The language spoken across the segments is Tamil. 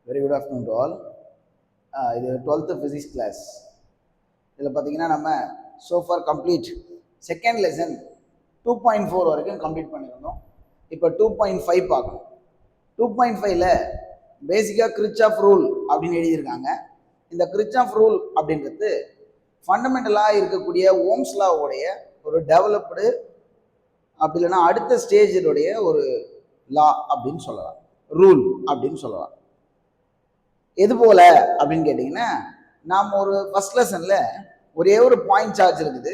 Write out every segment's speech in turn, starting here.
Very good afternoon to all. இது 12th physics class. இதில் பார்த்தீங்கன்னா நம்ம so far complete second lesson 2.4 வரைக்கும் கம்ப்ளீட் பண்ணியிருந்தோம். இப்போ 2.5 பார்க்கணும். 2.5ல பேசிக்காக கிரிச்சாஃப் ரூல் அப்படின்னு எழுதியிருக்காங்க. இந்த கிரிச்சாஃப் ரூல் அப்படின்றது ஃபண்டமெண்டலாக இருக்கக்கூடிய ஓம்ஸ் லாவோடைய ஒரு டெவலப்டு அப்படி இல்லைன்னா அடுத்த ஸ்டேஜினுடைய ஒரு லா அப்படின்னு சொல்லலாம், ரூல் அப்படின்னு சொல்லலாம். எது போல அப்படின்னு கேட்டிங்கன்னா, நாம் ஒரு ஃபர்ஸ்ட் லெசனில் ஒரே ஒரு பாயிண்ட் சார்ஜ் இருக்குது.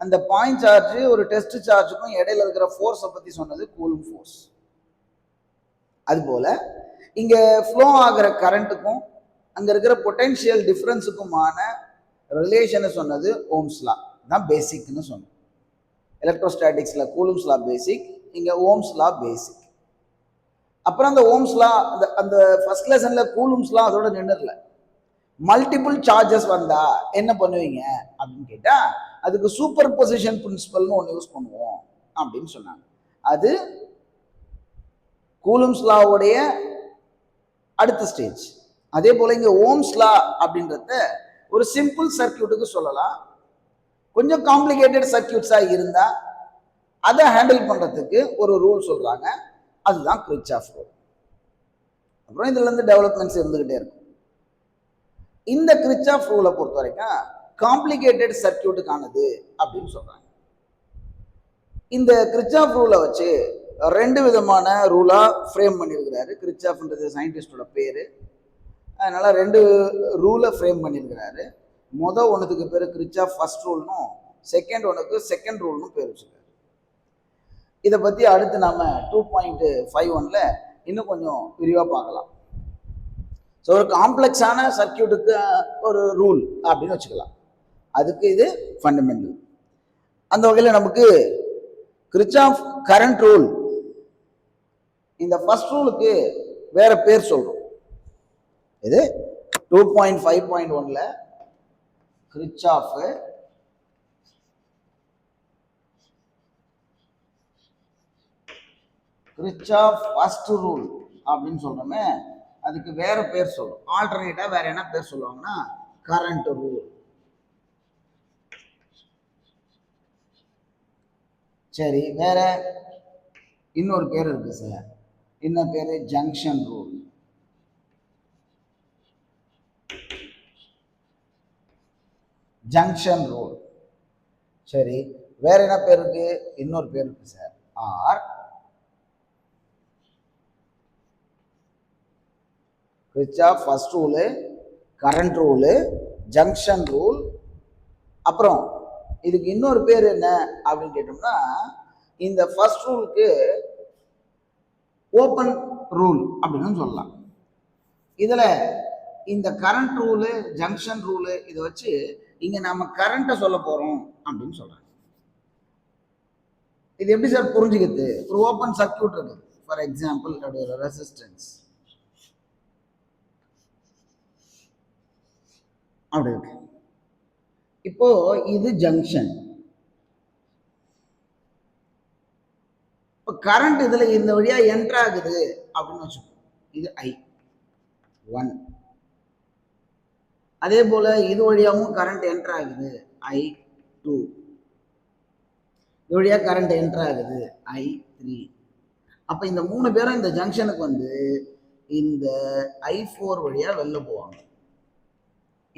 அந்த பாயிண்ட் சார்ஜ் ஒரு டெஸ்ட் சார்ஜுக்கும் இடையில இருக்கிற ஃபோர்ஸை பற்றி சொன்னது கூலும் ஃபோர்ஸ். அதுபோல் இங்கே ஃப்ளோ ஆகிற கரண்ட்டுக்கும் அங்கே இருக்கிற பொட்டென்ஷியல் டிஃப்ரென்ஸுக்குமான ரிலேஷனை சொன்னது ஓம்ஸ் லா தான் பேசிக்னு சொன்னோம். எலக்ட்ரோஸ்டாட்டிக்ஸில் கூலும்ஸ் லா பேசிக், இங்கே ஓம்ஸ் லா பேசிக். அப்புறம் அந்த ஓம்ஸ் லா அந்த ஃபர்ஸ்ட் லெசன்ல கூலும்ஸ் லா அதோட நின்றுல. மல்டிபிள் சார்ஜஸ் வந்தா என்ன பண்ணுவீங்க அப்படின்னு கேட்டா, அதுக்கு சூப்பர் பொசிஷன் பிரின்சிபல்னு ஒன்று யூஸ் பண்ணுவோம் அப்படின்னு சொன்னாங்க. அது கூலும்ஸ் லாவுடைய அடுத்த ஸ்டேஜ். அதே போல இங்க ஓம்ஸ் லா அப்படின்றத ஒரு சிம்பிள் சர்க்கியூட்டுக்கு சொல்லலாம். கொஞ்சம் காம்ப்ளிகேட்டட் சர்க்கியூட்ஸா இருந்தா அதை ஹேண்டில் பண்றதுக்கு ஒரு ரூல் சொல்றாங்க. அதுதான் கிரிச்சாஃப் ரூல். அப்புறம் இதுல இருந்து டெவலப்மெண்ட்ஸ் இருந்துகிட்டே இருக்கும். இந்த கிரிச்சாஃப் ரூலை பொறுத்த வரைக்கும் காம்ப்ளிகேட்டட் சர்க்கியூட்டுக்கானது அப்படின்னு சொல்றாங்க. இந்த கிரிச்சாஃப் ரூலை வச்சு ரெண்டு விதமான ரூலா ஃப்ரேம் பண்ணியிருக்கிறாரு. கிரிச்சாஃப்ன்றது சயின்டிஸ்டோட பேரு, அதனால ரெண்டு ரூலை ஃப்ரேம் பண்ணியிருக்கிறாரு. ஒன்றுத்துக்கு பேர் கிரிச்சாஃப் ஃபர்ஸ்ட் ரூல்னும் செகண்ட் ஒன்றுக்கு செகண்ட் ரூல்னு பேர் வச்சுருக்காரு. இதை பற்றி அடுத்து நாம் 2.51ல இன்னும் கொஞ்சம் விரிவாக பார்க்கலாம். ஸோ ஒரு காம்ப்ளெக்ஸான சர்க்கியூட்டுக்கு ஒரு ரூல் அப்படின்னு வச்சுக்கலாம். அதுக்கு இது ஃபண்டமெண்டல். அந்த வகையில் நமக்கு கிரிச்சாஃப் கரண்ட் ரூல், இந்த ஃபர்ஸ்ட் ரூலுக்கு வேற பேர் சொல்கிறோம். இது 2.5.1ல கிரிச்சாஃப் கிரிச்சாஃப் ஃபர்ஸ்ட் ரூல் அப்படின்னு சொல்றோமே, அதுக்கு வேற பேர் சொல்லும். ஆல்டர்னேட்டா வேற என்ன பேர் சொல்லுவாங்கன்னா கரண்ட் ரூல். சரி, வேற இன்னொரு பேர் இருக்கு சார். என்ன பேரு? Junction rule. Junction rule. சரி, வேற என்ன பேர் இருக்கு? இன்னொரு பேர் இருக்கு sir, or Kirchhoff first rule, current rule, junction rule. அப்புறம் இதுக்கு இன்னொரு பேர் என்ன அப்படின்னு கேட்டோம்னா, இந்த ஃபர்ஸ்ட் ரூலுக்கு ஓப்பன் ரூல் அப்படின்னு சொல்லலாம். இதுல இந்த கரண்ட் ரூலு, ஜங்ஷன் ரூலு இதை வச்சு இங்க நாம கரண்ட்டை சொல்ல போறோம் அப்படின்னு சொல்றாங்க. இது எப்படி சார் புரிஞ்சுக்கிறது? ஒரு ஓப்பன் சர்க்கியூட் இருக்கு, ஃபார் எக்ஸாம்பிள் ரெசிஸ்டன்ஸ் அப்படி இருக்கு. இப்போ இது ஜங்ஷன். இப்போ கரண்ட் இதுல இந்த வழியா என்டர் ஆகுது அப்படின்னு வச்சுக்கோ. இது I1. அதே போல இது வழியாகவும் கரண்ட் என்டர் ஆகுது, I2. இது வழியா கரண்ட் என்டர் ஆகுது, I3. அப்ப இந்த மூணு பேரும் இந்த ஜங்ஷனுக்கு வந்து இந்த I4 வழியா வெளில போவாங்க.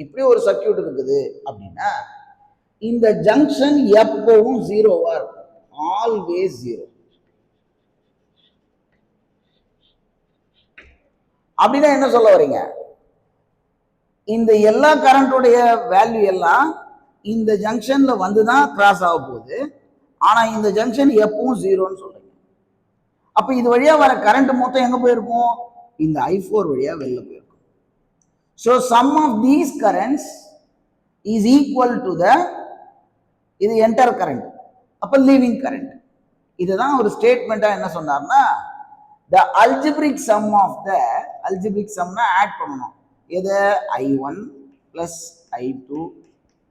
இப்படி ஒரு சர்க்கியூட் இருக்குது அப்படின்னா இந்த ஜங்ஷன் எப்பவும் ஜீரோவா இருக்கும், ஆல்வேஸ் ஜீரோ. அப்படின்னா என்ன சொல்ல வரீங்க? இந்த எல்லா கரண்ட்டுடைய வேல்யூ எல்லாம் இந்த ஜங்ஷன்ல வந்துதான் கிராஸ் ஆக போகுது. ஆனா இந்த ஜங்ஷன் எப்பவும் ஜீரோன்னு சொல்றீங்க. அப்ப இது வழியா வர கரண்ட் மொத்தம் எங்க போயிருக்கும்? இந்த I4 வழியா வெளில போயிருக்கும். So sum of these currents is equal to the இது என்டர் கரண்ட், அப்ப லீவிங் கரண்ட். இதுதான் ஒரு ஸ்டேட்மெண்டா என்ன சொன்னார்னா, the algebraic sum of the algebraic sumனா ஆட் பண்ணணும். எது? I1 plus I2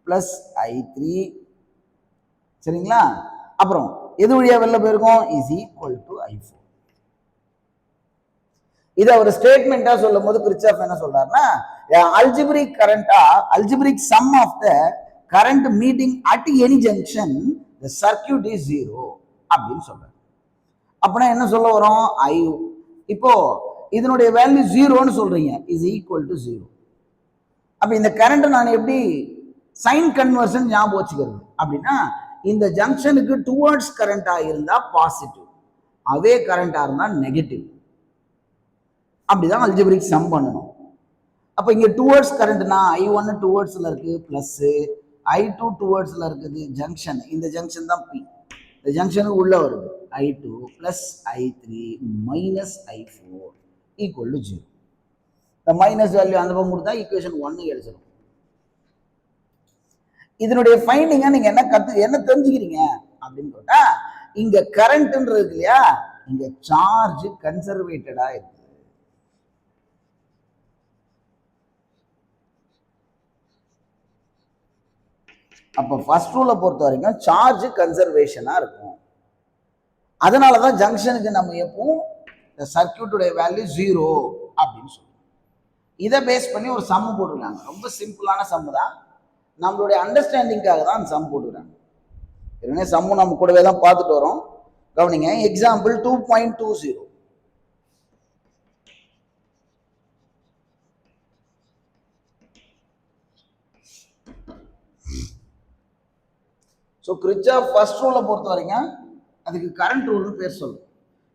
plus I3. சரிங்களா? அப்புறம் எது வழியா வெளில போயிருக்கும்? is equal to I4. இதை அவர் ஸ்டேட்மெண்டா சொல்லும் போது கிர்ச்சாஃப் என்ன சொல்றாருன்னா, அல்ஜிபிரிக் கரண்டா algebraic sum of the current meeting at any junction the circuit is zero அப்படின்னு சொல்றாரு. அப்படின்னா என்ன சொல்ல வரும்? இப்போ இதனுடைய வேல்யூ ஜீரோன்னு சொல்றீங்க, இஸ் ஈக்குவல் டு ஜீரோ. அப்ப இந்த கரண்ட் நான் எப்படி சைன் கன்வர்ஷன் ஞாபகம் வச்சுக்கிறது அப்படின்னா, இந்த ஜங்ஷனுக்கு டுவர்ட்ஸ் கரண்டா இருந்தா பாசிட்டிவ், அதே கரண்டா இருந்தா நெகட்டிவ். அப்படிதான் அல்ஜிபிரிக் சம் பண்ணணும். அப்ப இங்க டுவர்ட்ஸ் கரண்ட்னா I1 டுவர்ட்ஸ்ல இருக்கு, பிளஸ் I2 டுவர்ட்ஸ்ல இருக்குது ஜங்ஷன், இந்த ஜங்ஷன் தான் P. இந்த ஜங்ஷனுக்கு உள்ள வருது I2 plus I3 minus I4 equal to 0. இந்த மைனஸ் வேல்யூ அந்த பக்கம் கொடுத்தா ஈக்குவேஷன் 1 கிடைச்சிடும். இதனுடைய ஃபைண்டிங்கா நீங்க என்ன தெரிஞ்சுக்கிறீங்க அப்படின்னு கேட்டா, இங்க கரண்ட்ன்றது இருக்கு இல்லையா, இங்க சார்ஜ் கன்சர்வேட்டடா இருக்கு. அப்ப ஃபர்ஸ்ட் ரூலை பொறுத்த வரைக்கும் சார்ஜ் கன்சர்வேஷனா இருக்கும். அதனாலதான் ஜங்ஷனுக்கு நம்ம எப்பவும் சர்க்கியூட்டுடைய வேல்யூ ஜீரோ அப்படின்னு சொல்லுவோம். இதை பேஸ் பண்ணி ஒரு சம் போட்டுருக்காங்க. ரொம்ப சிம்பிளான சம் தான், நம்மளுடைய அண்டர்ஸ்டாண்டிங்காக தான் சம் போட்டுக்கிறாங்க. ஏற்கனவே சம்மு நம்ம கூடவே தான் பார்த்துட்டு வரோம். கவனிங்க, எக்ஸாம்பிள் 2.20. ஸோ கிர்ச்சாஃப் ஃபர்ஸ்ட் ரூலை பொறுத்த வரைக்கும் அதுக்கு கரண்ட் ரூல்னு பேர் சொல்லும்.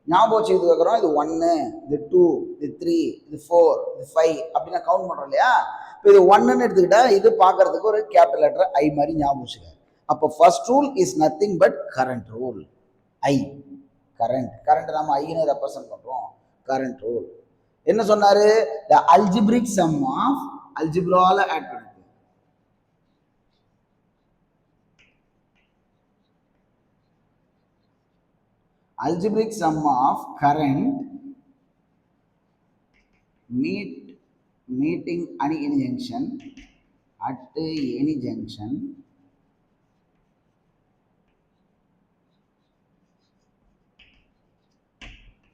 ஞாபகம் வச்சு இது வைக்கிறோம், இது 1, இது 2, இது 3, இது 4, இது 5 அப்படின்னு கவுண்ட் பண்ணுறோம் இல்லையா. இப்போ இது 1ன்னு எடுத்துக்கிட்டா இது பார்க்கறதுக்கு ஒரு கேபிட்டல் லெட்டர் I மாதிரி ஞாபகம் வச்சுக்க. அப்போ first rule is nothing but current rule. I current நம்ம ஐன்னு ரெப்ரசன்ட் பண்றோம். கரண்ட் ரூல் என்ன சொன்னாரு? த அல்ஜிபிரிக் சம் ஆஃப் அல்ஜிப்ரால ஆட் பண்ணுது. Algebraic sum of current meeting at any junction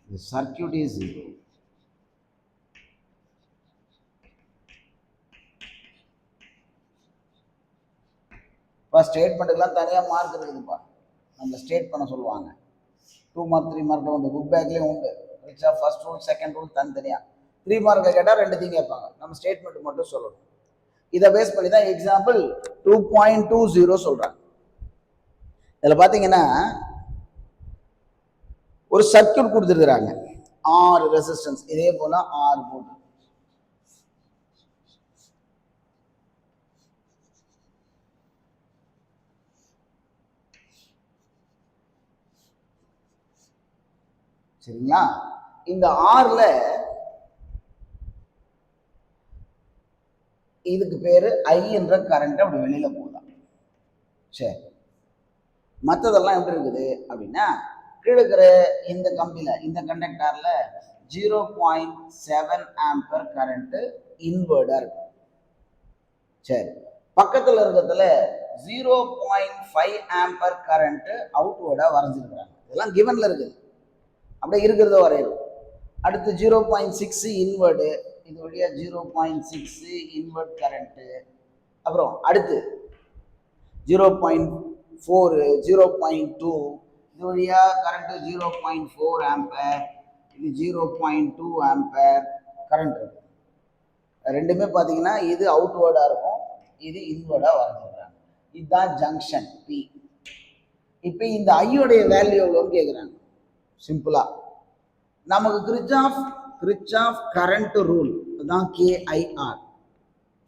the circuit is zero. First ஸ்டேட்மெண்ட்டுக்கெல்லாம் தனியாக மார்க் இருக்குதுப்பா, நம்ம ஸ்டேட் பண்ண சொல்லுவாங்க. 2 மார்க் 3 மார்க்கில் உண்டு, புக் பேக்லேயும் உண்டு. Kirchhoff first rule second rule தனித்தனியாக. 3 மார்க்கில் கேட்டால் 2 கேட்பாங்க, நம்ம ஸ்டேட்மெண்ட் மட்டும் சொல்லணும். இதை பேஸ் பண்ணி தான் எக்ஸாம்பிள் 2.20 சொல்கிறாங்க. இதில் பார்த்தீங்கன்னா ஒரு சர்க்கியூட் கொடுத்துருக்குறாங்க, 6 ரெசிஸ்டன்ஸ், இதே போல் 6 போட்டு. சரிங்களா? இந்த 6ல இதுக்கு பேரு I என்ற கரண்ட் அப்படி வெளியில போகலாம். சரி, மற்றதெல்லாம் எப்படி இருக்குது அப்படின்னா, கீழே இருக்கிற இந்த கம்பியில இந்த கண்டக்டர்ல 0.7 ஆம்பர் கரண்ட் இன்வர்டா இருக்கு. சரி, பக்கத்துல இருக்கிறதுல 0.5 ஆம்பர் கரண்ட் அவுட்வர்டா வரைஞ்சிருக்கிறாங்க. இதெல்லாம் கிவன்ல இருக்குது, அப்படியே இருக்கிறத வரையணும். அடுத்து 0.6 இன்வெர்டு, இது வழியா 0.6 இன்வெர்ட் கரண்ட்டு. அப்புறம் அடுத்து 0.4 0.2, இது வழியா கரண்ட்டு 0.4 ஆம்பர், இது 0.2 ஆம்பர் கரண்ட் இருக்கு. ரெண்டுமே பார்த்தீங்கன்னா இது அவுட்வேர்டா இருக்கும், இது இன்வெர்டா வரைஞ்சிருக்காங்க. இதுதான் ஜங்ஷன் P. இப்போ இந்த ஐயோடைய வேல்யூ எவ்வளோன்னு கேட்குறாங்க. சிம்பிளா நமக்கு கிர்ச்சாஃப் கரண்ட் ரூல் தான் KIR,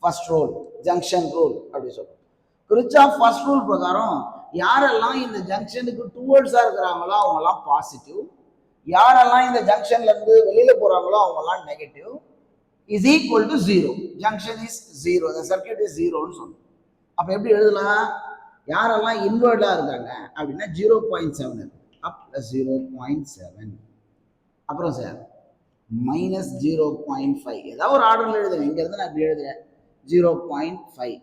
first rule, junction rule அப்படி சொல்றோம். கிர்ச்சாஃப் ஃபர்ஸ்ட் ரூல் பிரகாரம் யாரெல்லாம் இந்த ஜங்ஷனுக்கு டுவர்ட்ஸா இருக்கிறாங்களோ அவங்கெல்லாம் பாசிட்டிவ், யாரெல்லாம் இந்த ஜங்ஷன்ல இருந்து வெளியில போறாங்களோ அவங்கெல்லாம் negative, is equal to 0. Junction is 0, the circuit is 0ன்னு சொல்றோம். அப்ப எப்படி எழுதலாம்? யாரெல்லாம் இன்வெர்டா இருக்காங்க அப்படின்னா 0.7 இருக்கு, up plus 0.7, அப்புறம் சார் மைனஸ் 0.5, ஏதாவது ஒரு ஆர்டர்ல எழுதுறேன், இங்க இருந்து நான் இப்படி எழுதுறேன் 0.5.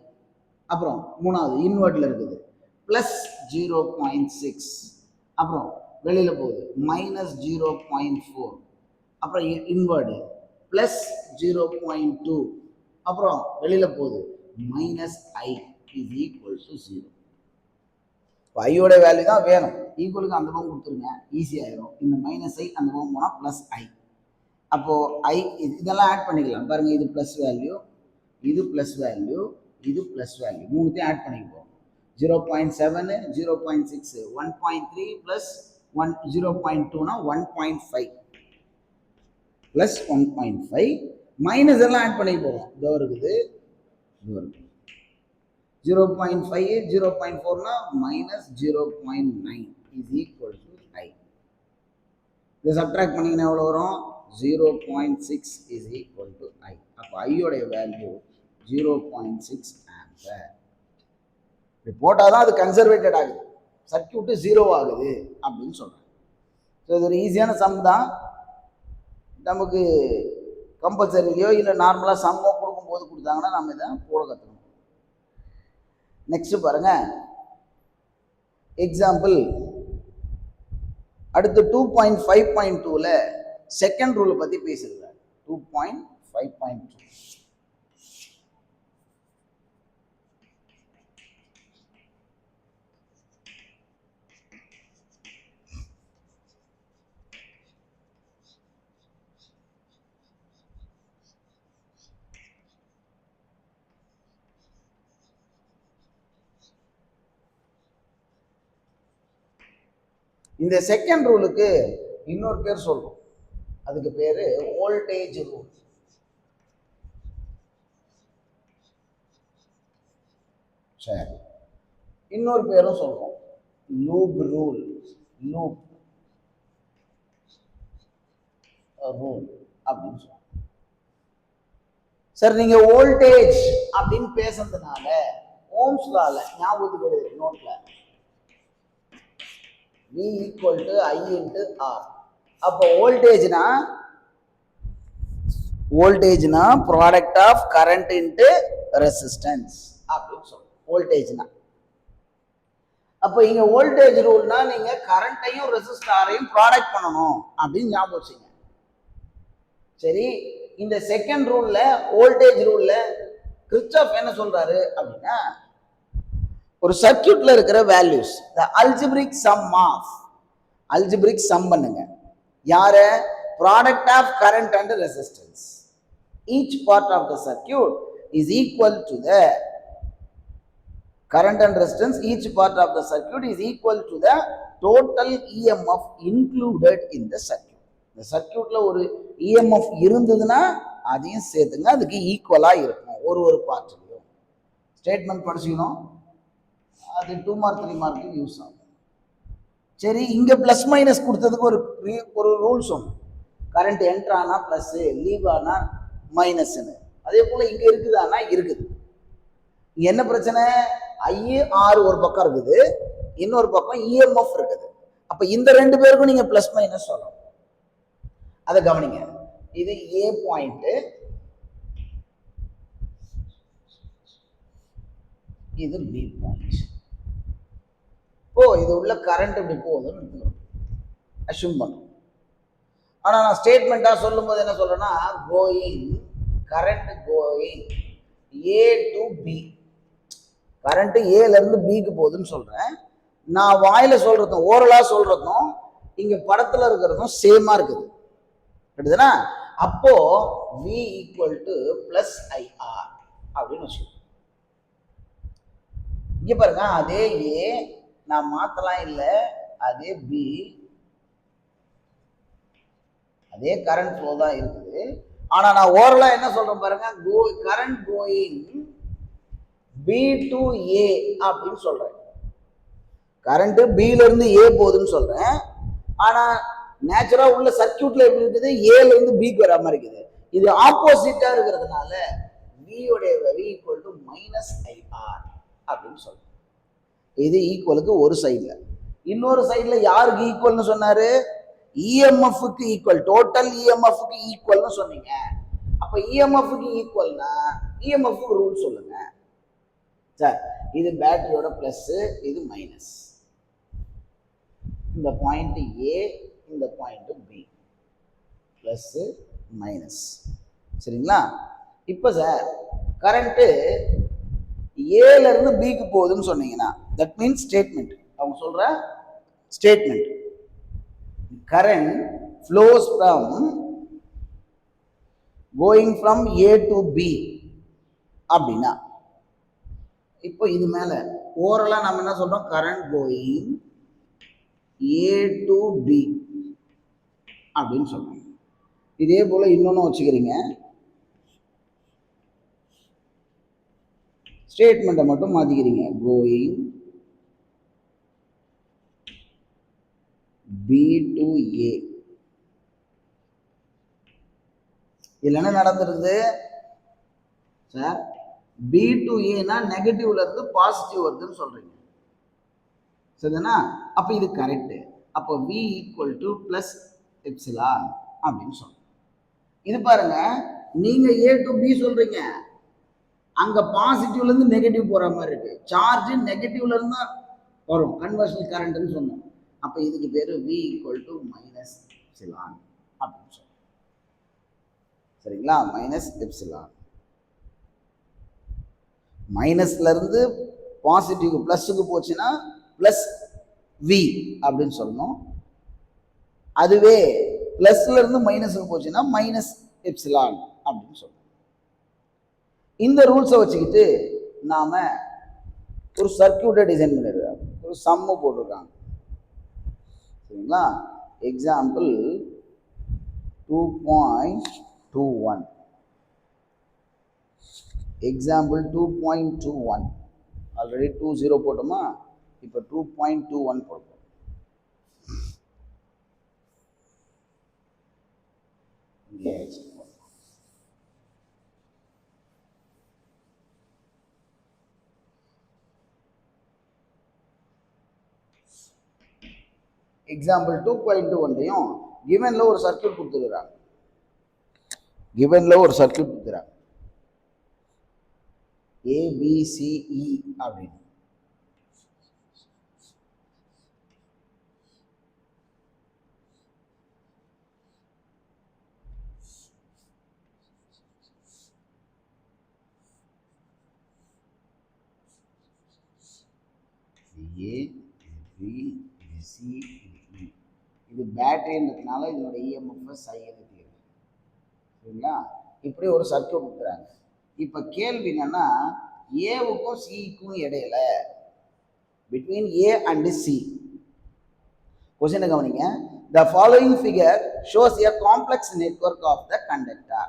அப்புறம் மூணாவது இன்வெர்ட்ல இருக்குது பிளஸ் 0.6, அப்புறம் வெளியில போகுது மைனஸ் 0.4, அப்புறம் இன்வெர்டு ப்ளஸ் 0.2 அப்புறம் வெளியில் போகுது minus I is equal to 0. இப்போ ஐயோட வேல்யூ தான் வேணும். ஈக்குவலுக்கு அந்த பக்கம் கொடுத்துருங்க, ஈஸியாகிடும். இந்த மைனஸ் ஐ அந்த பக்கம் போனால் ப்ளஸ் ஐ. அப்போது ஐ இதெல்லாம் ஆட் பண்ணிக்கலாம் பாருங்கள். இது ப்ளஸ் வேல்யூ, இது ப்ளஸ் வேல்யூ, இது ப்ளஸ் வேல்யூ, மூணுத்தையும் ஆட் பண்ணிக்குவோம். 0.7 0.6 1.3 ப்ளஸ் 0.2னா 1.5 ப்ளஸ் 1.5 மைனஸ் எல்லாம் ஆட் பண்ணி போவோம். இதோ இருக்குது, இது வருது 0.5 0.4னா மைனஸ் 0.9 இஸ் ஈக்குவல் டு ஐ. இதை சப்ட்ராக்ட் பண்ணிங்கன்னா எவ்வளோ வரும்? 0.6 இஸ் ஈக்குவல் டு ஐ. அப்போ ஐயோடைய வேல்யூ 0.6 ஆம்பர். இப்படி போட்டால் தான் அது கன்சர்வேட்டட் ஆகுது, சர்க்யூட்டு 0 ஆகுது அப்படின்னு சொல்கிறேன். ஸோ இது ஒரு ஈஸியான சம் தான். நமக்கு கம்பல்சரிலையோ இல்லை நார்மலாக சம்மோ கொடுக்கும்போது கொடுத்தாங்கன்னா நம்ம இதை போட கற்றுக்கணும். நெக்ஸ்ட் பாருங்க எக்ஸாம்பிள். அடுத்து 2.5.2ல செகண்ட் ரூலை பற்றி பேசியிருக்காரு. 2.5.2 இந்த செகண்ட் ரூலுக்கு இன்னொரு பேர் சொல்றோம். அதுக்கு பேரு வோல்டேஜ் ரூல். சரி, இன்னொரு பேரும் சொல்றோம் லூப் ரூல். லூப் ரூல் அப்படின்னு சொல்றோம். சரி, நீங்க வோல்டேஜ் அப்படின்னு பேசுறதுனால ஓம்ஸ் லால ஞாபகத்துக்கு வருது நோட்ல V equal to I into R. அப்போ வோல்டேஜ்னா product of current into resistance அப்படின்னு சொல்றோம் வோல்டேஜ்னா. அப்போ இங்க வோல்டேஜ் ரூல்னா நீங்க கரண்ட்டையும் ரெசிஸ்டாரையும் ப்ராடக்ட் பண்ணணும் அப்படின்னு ஞாபகம் வச்சுங்க. சரி, இந்த செகண்ட் ரூல்ல வோல்டேஜ் ரூல்ல கிர்ச்சாஃப் என்ன சொல்றாரு அப்படின்னா, ஒரு சர்க்யூட்ல இருக்கிற வேல்யூஸ் the algebraic sum பண்ணுங்க. யார? product of current and resistance. Each part of the circuit is equal to the current and resistance. Each part of the circuit is equal to the total EMF included in the circuit. இந்த சர்க்யூட்ல ஒரு EMF இருந்ததுன்னா அதையும் சேர்த்துங்க, அதுக்கு ஈக்குவலா இருக்கும் ஒரு பார்ட்லயும். ஸ்டேட்மெண்ட் படிச்சுக்கணும், அது 2 மார்க் 3 மார்க்கு யூஸ் ஆகும். சரி, இங்க பிளஸ் மைனஸ் கொடுத்ததுக்கு ஒரு ரூல் சொன்னோம். கரண்ட் என்ட்ரு ஆனா பிளஸ், லீவ் ஆனா மைனஸ்ன்னு. அதே போல இங்க இருக்குதானா இருக்குது. என்ன பிரச்சனை? IR ஒரு பக்கம் இருக்குது, இன்னொரு பக்கம் EMF இருக்குது. அப்ப இந்த ரெண்டு பேருக்கும் நீங்க பிளஸ் மைனஸ் சொல்லணும். அதை கவனிங்க. இது A பாயிண்ட், இது B பாயிண்ட். இது உள்ள கரண்ட் இப்படி போகுதுன்னு அஷ்யூம் பண்ணும். ஆனா நான் ஸ்டேட்மெண்டா சொல்லும் போது என்ன சொல்றேன்னா, going current going A to B, current ஏல இருந்து பிக்கு போகுதுன்னு சொல்றேன். நான் வாயில சொல்றதும் ஓரலா சொல்றதும் இங்க படத்துல இருக்கிறதும் சேமா இருக்குது. புரியுதுனா? அப்போ V equal to plus IR அப்படின்னு வச்சுக்கோங்க. இங்க பாருங்க, அதே A நான் மாத்தலாம் இல்ல, அதே B, அதே கரண்ட் ஃப்ளோ தான் இருக்குது. ஆனா நான் ஓரலா என்ன சொல்றேன் பாருங்க, current going B to A அப்படின்னு சொல்றேன். கரண்ட் B ல இருந்து A போகுதுன்னு சொல்றேன். ஆனா நேச்சுரா உள்ள சர்க்யூட்ல எப்படி இருக்குது, A ல இருந்து B க்கு வர மாதிரி இருக்குது. இது ஆப்போசிட்டா இருக்கிறதுனால V உடைய V equal to minus IR அப்படின்னு சொல்றேன். இது ஈக்குவலுக்கு ஒரு சைட்ல. இன்னொரு சைட்ல யாருக்கு ஈக்குவல்னு சொன்னாரு? இஎம்எஃப்க்கு ஈக்குவல், டோட்டல் இஎம்எஃப்க்கு ஈக்குவல்னு சொன்னீங்க. அப்ப இஎம்எஃப்க்கு ஈக்குவல்னா இஎம்எஃப்க்கு ரூல் சொல்லுங்க சார். இது பேட்டரியோட பிளஸ், இது மைனஸ். இந்த பாயிண்ட் A, இந்த பாயிண்ட் B, பிளஸ் மைனஸ். சரிங்களா? இப்போ சார் கரண்ட்டு ஏல இருந்து பிக்கு போகுதுன்னு சொன்னீங்கன்னா தட் மீன்ஸ் ஸ்டேட்மெண்ட். அவங்க சொல்ற statement current flows from going from A to B அப்படின்னா இப்போ இது மேல ஓரலா நம்ம என்ன சொல்றோம்? Current going A to B அப்படின்னு சொல்றோம். இதே போல இன்னொன்னு வச்சுக்கிறீங்க, ஸ்டேட்மெண்ட்டை மட்டும் மாத்திக்கிறீங்க. Going B to A. இதுல என்ன நடந்துருது சார்? B to Aனா நெகட்டிவ்ல இருந்து பாசிட்டிவ் வருதுன்னு சொல்றீங்க, சரிதானா? அப்ப இது கரெக்ட். அப்போ V equal to plus epsilon அப்படின்னு சொல்றோம். இது பாருங்க, நீங்க A to B சொல்றீங்க, அங்க பாசிட்டிவ்ல இருந்து நெகட்டிவ் போற மாதிரி இருக்கு. சார்ஜ் நெகட்டிவ்ல இருந்து தான் வரும், கன்வர்ஷன் கரண்ட்னு சொன்னோம். அப்ப இதுக்கு பேரு V equal to minus epsilon அப்படின்னு சொல்றோம், சரிங்களா? Minus epsilon. மைனஸ்ல இருந்து பாசிட்டிவ் பிளஸ்க்கு போச்சுன்னா பிளஸ் V அப்படின்னு சொல்லணும். அதுவே பிளஸ்ல இருந்து மைனஸ்க்கு போச்சுன்னா மைனஸ் எப்சிலான் அப்படின்னு சொல்லணும். இந்த ரூல்ஸை வச்சுக்கிட்டு நாம ஒரு சர்க்கியூட்டை டிசைன் பண்ணிருக்காங்க, ஒரு சம்மு போட்டிருக்காங்க, சரிங்களா? எக்ஸாம்பிள் 2.21. எக்ஸாம்பிள் 2.21. ஆல்ரெடி 20 போட்டோமா, இப்போ 2.21 போட்டோம். எக்ஸாம்பிள் 2.21லையும் கிவன்ல ஒரு சர்க்கியூட் கொடுத்துருக்காங்க, கிவன்ல ஒரு சர்க்கியூட் கொடுத்துறாங்க ABCE அப்படின்னு. ABCE இது பேட்டரின்றதுனால இதனுடைய EMF ஐ, சரிங்களா? இப்படி ஒரு சர்க்கியூட் கொடுக்குறாங்க. இப்ப கேள்வி என்னன்னா, ஏவுக்கும் சிக்கும் இடையில பிட்வீன் A and C. கொஸ்டினை கவனிங்க. The following figure shows a complex network of the conductor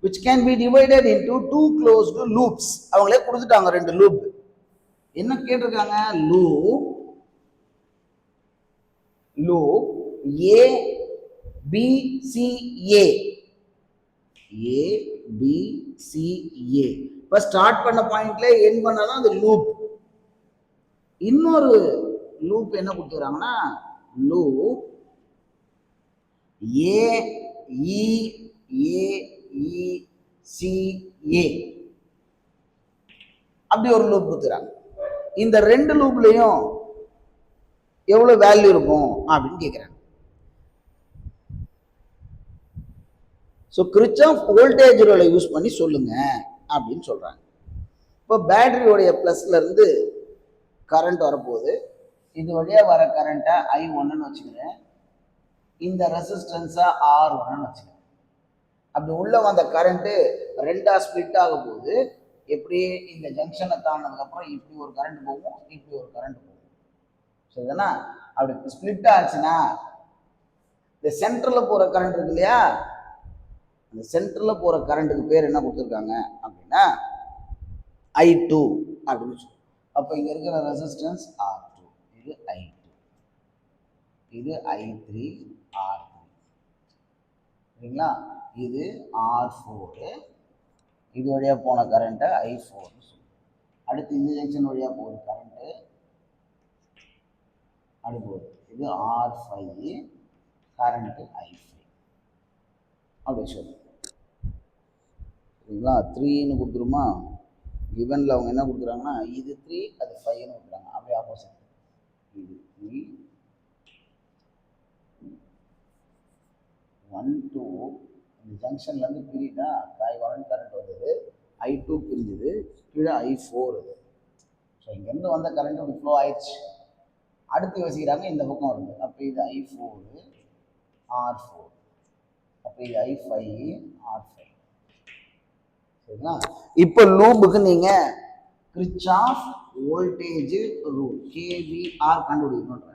which can be divided into two closed loops. அவங்களே கொடுத்துட்டாங்க ரெண்டு லூப். என்ன கேட்டிருக்காங்க? Loop A B C A. A B C A. இப்ப ஸ்டார்ட் பண்ண பாயிண்ட்ல எண்ட் பண்ணாதான் அது லூப். இன்னொரு லூப் என்ன கொடுத்துறாங்கன்னா, loop A E A E C A அப்படி ஒரு லூப் கொடுத்துறாங்க. இந்த ரெண்டு லூப்லயும் எவ்வளவு வேல்யூ இருக்கும் அப்படின்னு கேட்கிறாங்க. ஸோ கிர்ச்சாஃப் வோல்டேஜ் ரூலை யூஸ் பண்ணி சொல்லுங்க அப்படின்னு சொல்றாங்க. இப்போ பேட்டரியோடைய பிளஸ்ல இருந்து கரண்ட் வரப்போகுது, இது வழியா வர கரண்ட்டை I1ன்னு வச்சுக்கிறேன், இந்த ரெசிஸ்டன்ஸை R1ன்னு வச்சுக்கிறேன். அப்படி உள்ள வந்த கரண்ட்டு ரெண்டா ஸ்பிளிட் ஆக போகுது. எப்படி? இந்த ஜங்ஷனை தாண்டினதுக்கு அப்புறம் இப்படி ஒரு கரண்ட் போகும், இப்படி ஒரு கரண்ட் போகும், சரிதானா? அப்படி ஸ்பிளிட் ஆச்சுன்னா இந்த சென்டர்ல போற கரண்ட் இருக்கு இல்லையா, அந்த சென்டர்ல போற கரண்ட்டுக்கு பேர் என்ன கொடுத்துருக்காங்க அப்படின்னா I2 அப்படின்னு சொல்லு. அப்ப இங்க இருக்கிற ரெசிஸ்டன்ஸ் R2, இது I2, இது I3 R3, சரிங்களா? இது R4, இது வழியா போன கரண்ட் I4. அடுத்து இந்த ஜங்ஷன் வழியா போகுது கரண்ட், அடுத்து இது R5 கரண்ட் I5 அப்படி சொல்லு, சரிங்களா? 3ன்னு கொடுத்துருமா, கிவன்ல அவங்க என்ன கொடுக்குறாங்கன்னா இது 3 அது 5ன்னு கொடுக்குறாங்க, அப்படியே ஆப்போசிட். இது 3 1 2 ஜங்ஷன்லேருந்து பிரிட்டா I1 கரண்ட் வந்தது, I2 பிரிஞ்சுது, கீழே I4 இது. ஸோ இங்கேருந்து வந்த கரண்ட் இப்படி ஃப்ளோ ஆயிடுச்சு. அடுத்து யோசிக்கிறாங்க இந்த பக்கம் வருது. அப்போ இது I4 R4, அப்போ இது I5 R5. சரிங்களா? இப்போ லூப்புக்கு நீங்கள் கிர்ச்சாஃப் வோல்டேஜ் ரூல் KVR கண்டுபிடிக்கணுன்ற.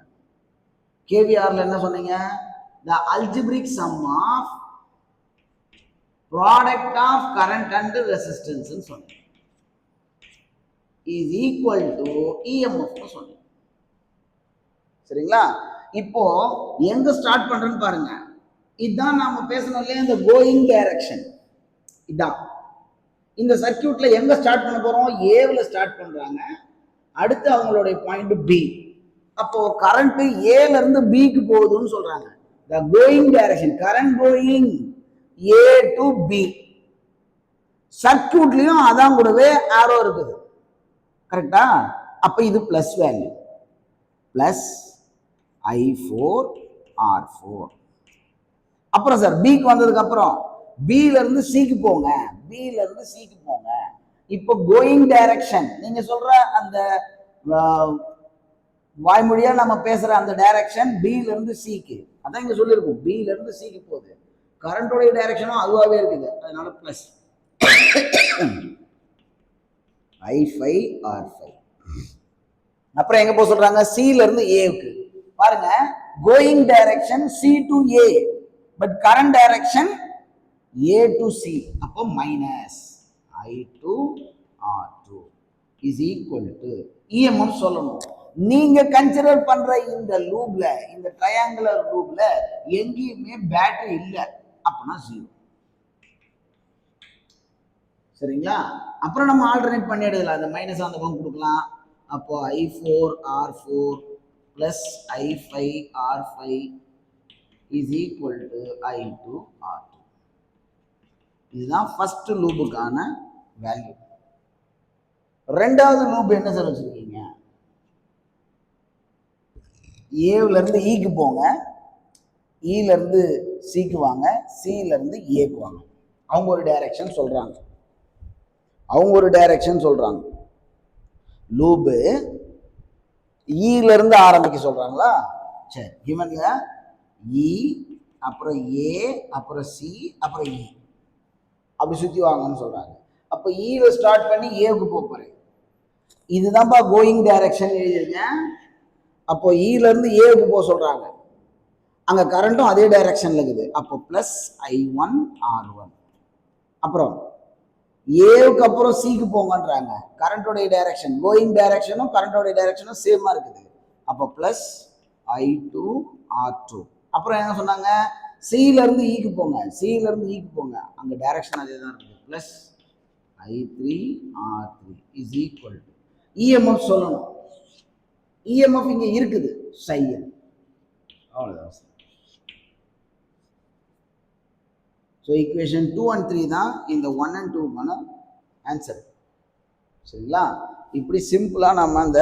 KVRல என்ன சொன்னீங்க? The algebraic sum of product of current and resistance சொன்னீங்க is equal to EMF சொன்னீங்க. சரிங்களா? இப்போ எங்க ஸ்டார்ட் பண்றேன்னு பாருங்க. இதுதான் நாம பேசணும் இல்லையா, இந்த கோயிங் டைரக்ஷன். இதான் இந்த சர்க்கியூட்ல எங்க ஸ்டார்ட் பண்ண போறோம்? ஏல ஸ்டார்ட் பண்றாங்க. அடுத்து அவங்களுடைய பாயிண்ட் பி. அப்போ கரண்ட் ஏல இருந்து பிக்கு போகுதுன்னு சொல்றாங்க. the going direction, current going A to B. சர்க்கியூட்லயும் அதான் கூடவே ஆரோ இருக்குது. கரெக்டா? அப்ப இது plus value, plus I4 R4. அப்புறம் சார் பிக்கு வந்ததுக்கு அப்புறம் பில இருந்து சிக்கு போங்க, பில இருந்து சிக்கு போங்க. இப்போ கோயிங் டைரக்ஷன் நீங்க சொல்ற அந்த வாய்மொழியா நம்ம பேசுற அந்த டைரக்ஷன் பில இருந்து சிக்கு, அதான் இங்க சொல்லியிருக்கோம். பில இருந்து சிக்கு போகுது. கரண்டோடைய டைரக்ஷனும் அதுவாகவே இருக்குது. அதனால பிளஸ் I5 R5. அப்புறம் எங்க போக சொல்றாங்க? சில இருந்து ஏவுக்கு. பாருங்க, going direction C to A, but current direction A to C. அப்போ minus I2 R2 is equal to EMF சொல்லணும். நீங்க கன்சிடர் பண்ற இந்த லூப்ல, இந்த ட்ரையாங்குலர் லூப்ல எங்கேயுமே பேட்டரி இல்லை, அப்பனா 0. சரிங்களா? அப்புறம் நம்ம ஆல்டர்னேட் பண்ணி எடுக்கலாம். அந்த மைனஸ் அந்த பக்கம் கொடுக்கலாம். அப்போ I4 R4 plus I5 R5 is equal to I2 R2. இதுதான் ஃபர்ஸ்ட் லூப்புக்கான வேல்யூ. ரெண்டாவது லூப் என்ன சார் வச்சிருக்கீங்க? ஏல இருந்து ஈக்கு போங்க, ஈல இருந்து சிக்கு வாங்க, சில இருந்து ஏக்கு வாங்க. அவங்க ஒரு டைரக்ஷன் சொல்றாங்க, லூபு ஈல இருந்து ஆரம்பிக்க சொல்றாங்களா? சரி, கிவன்ல இ, அப்புறம் ஏ, அப்புறம் சி, அப்புறம் இ, அப்படி சுத்தி வாங்கன்னு சொல்றாங்க. அப்ப ஈல ஸ்டார்ட் பண்ணி ஏக்கு போறேன். இதுதான்ப்பா கோயிங் டைரக்ஷன் எழுதியிருக்கேன். அப்போ ஈல இருந்து ஏக்கு போக சொல்றாங்க. அங்க கரண்ட்டும் அதே டைரக்ஷன்ல இருக்குது. அப்போ பிளஸ் I1 R1. அப்புறம் ஏவுக்கு அப்புறம் சிக்கு போங்கன்றாங்க. கரண்டோடைய டைரக்ஷன், கோயிங் டைரக்ஷனும் கரண்டோடைய டைரக்ஷனும் சேமா இருக்குது. அப்போ பிளஸ் I2 R2. அப்புறம் என்ன சொன்னாங்க? சில இருந்து ஈக்கு போங்க, சில இருந்து ஈக்கு போங்க, அங்க டைரக்ஷன் அதே தான் இருக்குது. Plus I3 R3 is equal to EMF சொல்லணும். EMF இங்க இருக்குது, சைன். அவ்வளவுதான். ஸோ ஈக்குவேஷன் 2 and 3 தான் இந்த 1 and 2க்கான ஆன்சர். சரிங்களா? இப்படி சிம்பிளா நம்ம அந்த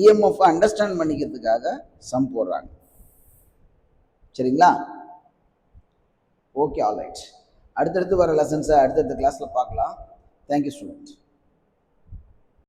EMF அண்டர்ஸ்டாண்ட் பண்ணிக்கிறதுக்காக சம் போடுறாங்க. சரிங்களா? Okay, all right. அடுத்தடுத்து வர லெசன்ஸை அடுத்தடுத்த கிளாஸ்ல பார்க்கலாம். Thank you students.